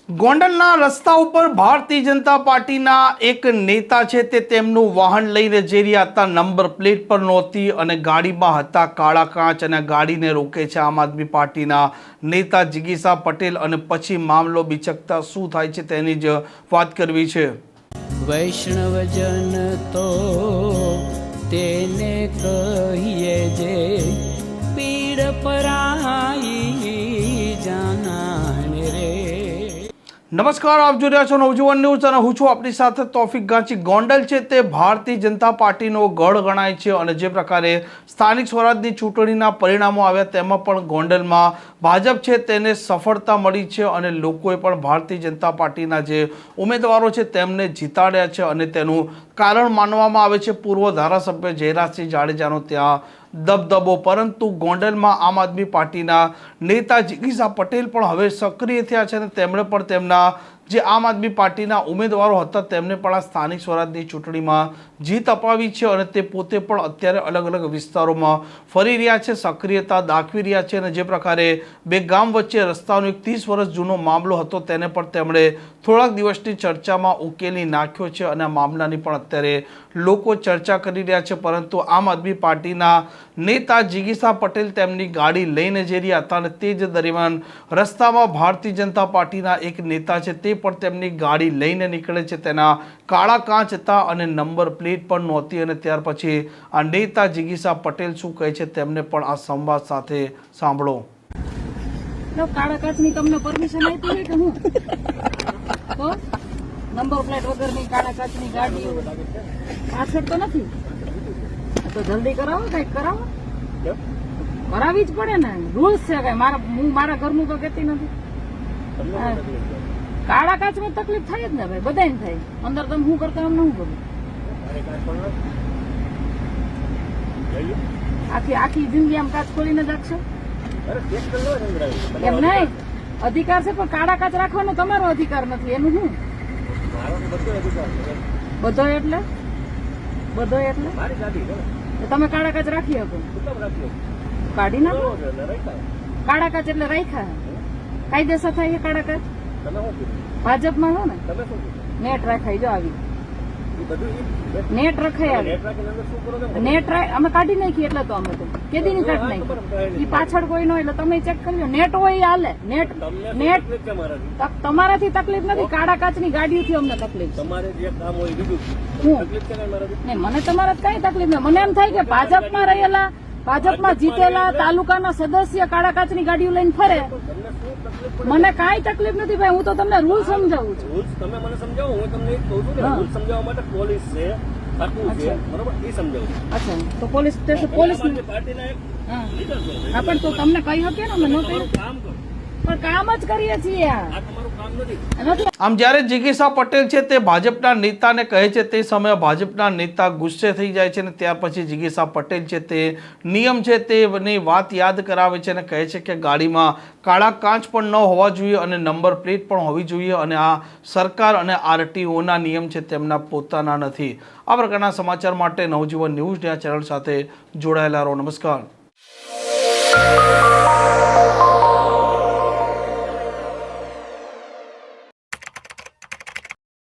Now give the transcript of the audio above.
ગોંડલના રસ્તા ઉપર ભારતીય જનતા પાર્ટીના એક નેતા છે તે તેમનું વાહન લઈને જઈ રહ્યા હતા, નંબર પ્લેટ પર નહોતી અને ગાડીમાં હતા કાળા કાચ અને ગાડીને રોકે છે આમ આદમી પાર્ટીના નેતા જિગીશા પટેલ અને પછી મામલો બિચકતા શું થાય છે તેની જ વાત કરવી છે। વૈષ્ણવજન તો તેને કહીએ જે પીડ પરાઈ જાનાને રે। નમસ્કાર, આપ જોઈ રહ્યા છો નવજીવન ન્યૂઝ અને હું છું આપની સાથે તોફિક ગાંચી। ગોંડલ છે તે ભારતીય જનતા પાર્ટીનો ગઢ ગણાય છે અને જે પ્રકારે સ્થાનિક સ્વરાજની ચૂંટણીના પરિણામો આવ્યા તેમાં પણ ગોંડલમાં ભાજપ છે તેને સફળતા મળી છે અને લોકોએ પણ ભારતીય જનતા પાર્ટીના જે ઉમેદવારો છે તેમને જીતાડ્યા છે અને તેનું કારણ માનવામાં આવે છે પૂર્વ ધારાસભ્ય જયરાજસિંહ જાડેજાનો ત્યાં દબદબો। પરંતુ ગોંડલમાં આમ આદમી પાર્ટીના નેતા જિગીશા પટેલ પણ હવે સક્રિય થયા છે અને તેમણે પણ તેમના જે આમ આદમી પાર્ટીના ઉમેદવારો હતા તેમને પણ આ સ્થાનિક સ્વરાજની ચૂંટણીમાં જીત અપાવી છે અને તે પોતે પણ અત્યારે અલગ અલગ વિસ્તારોમાં ફરી રહ્યા છે, સક્રિયતા દાખવી રહ્યા છે અને જે પ્રકારે બે ગામ વચ્ચે રસ્તાનો એક 30 વર્ષ જૂનો મામલો હતો તેને પણ તેમણે થોડાક દિવસની ચર્ચામાં ઉકેલી નાખ્યો છે અને આ મામલાની પણ અત્યારે લોકો ચર્ચા કરી રહ્યા છે। પરંતુ આમ આદમી પાર્ટીના નેતા જિગીશા પટેલ તેમની ગાડી લઈને જઈ રહ્યા હતા અને તે જ દરમિયાન રસ્તામાં ભારતીય જનતા પાર્ટીના એક નેતા છે તે પણ તેમની ગાડી લઈને નીકળે છે, તેના કાળા કાચ હતા અને નંબર પ્લેટ પણ નહોતી અને ત્યાર પછી આ નેતા જિગીશા પટેલ શું કહે છે તેમને પણ આ સંવાદ સાથે સાંભળો। કાળા કાચની તમને પરમિશન આપી છે કે હું તો નંબર પ્લેટ વગરની કાળા કાચની ગાડી પાછળ તો નથી, તો જલ્દી કરાવો, કઈક કરાવો, કરાવી જ પડે ને, રૂલ્સ છે કઈ। હું મારા ઘરનું તો કહેતી નથી। કાળા કાચમાં તકલીફ થાય જ ને ભાઈ, બધાને થાય। અંદર તમે શું કરતા એમને શું કરું, આખી જિંદગી આમ કાચ ખોલીને જ રાખશો એમ નહીં? અધિકાર છે પણ કાળા કાચ રાખવાનો તમારો અધિકાર નથી, એનું શું? બધો એટલે તમે કાળા કાચ રાખી શકો, કાઢી નાખો। કાળા કાચ એટલે રાખ્યા, કાયદેસર થાય છે કાળા કાચ। ભાજપમાં હો ને નેટ રાખાય, જો આવી નેટ રખાય, નેટ અમે કાઢી નાખી એટલે તો અમે તો કેદી ની કાઢી નાખી, એ પાછળ કોઈ ન એટલે તમે ચેક કરી લો, નેટ હોય એ હાલે। નેટ તમારાથી તકલીફ નથી, કાળા કાચની ગાડીઓથી અમને તકલીફ છે। મને તમારા કઈ તકલીફ નહીં, મને એમ થાય કે ભાજપમાં રહેલા, ભાજપમાં જીતેલા તાલુકાના સદસ્ય કાળા કાચની ગાડીઓ લઈને ફરે, મને કાંઈ તકલીફ નથી ભાઈ। હું તો તમને રૂલ સમજાવું છું, તમે મને સમજાવો, હું તમને એક કહું છું કે રૂલ સમજાવવા માટે પોલીસ છે, ખાતું છે, બરોબર, એ સમજાવું। અચ્છા, તો પોલીસ સ્ટેશન પોલીસ પાર્ટીના એક લીડર છે, હા પણ તો તમને કહી શકીએ ને, અમે ન કહી કામ કરો, પણ કામ જ કરીએ છીએ, આ તમારું કામ નથી। આમ જ્યારે જિગીશા પટેલ છે તે ભાજપના નેતાને કહે છે તે સમયે ભાજપના નેતા ગુસ્સે થઈ જાય છે અને ત્યાર પછી જિગીશા પટેલ છે તે નિયમ છે તેની વાત યાદ કરાવે છે અને કહે છે કે ગાડીમાં કાળા કાચ પણ ન હોવા જોઈએ અને નંબર પ્લેટ પણ હોવી જોઈએ અને આ સરકાર અને આરટીઓના નિયમ છે તેમના પોતાના નથી। આ પ્રકારના સમાચાર માટે નવજીવન ન્યૂઝ ચેનલ સાથે જોડાયેલા રહો। નમસ્કાર।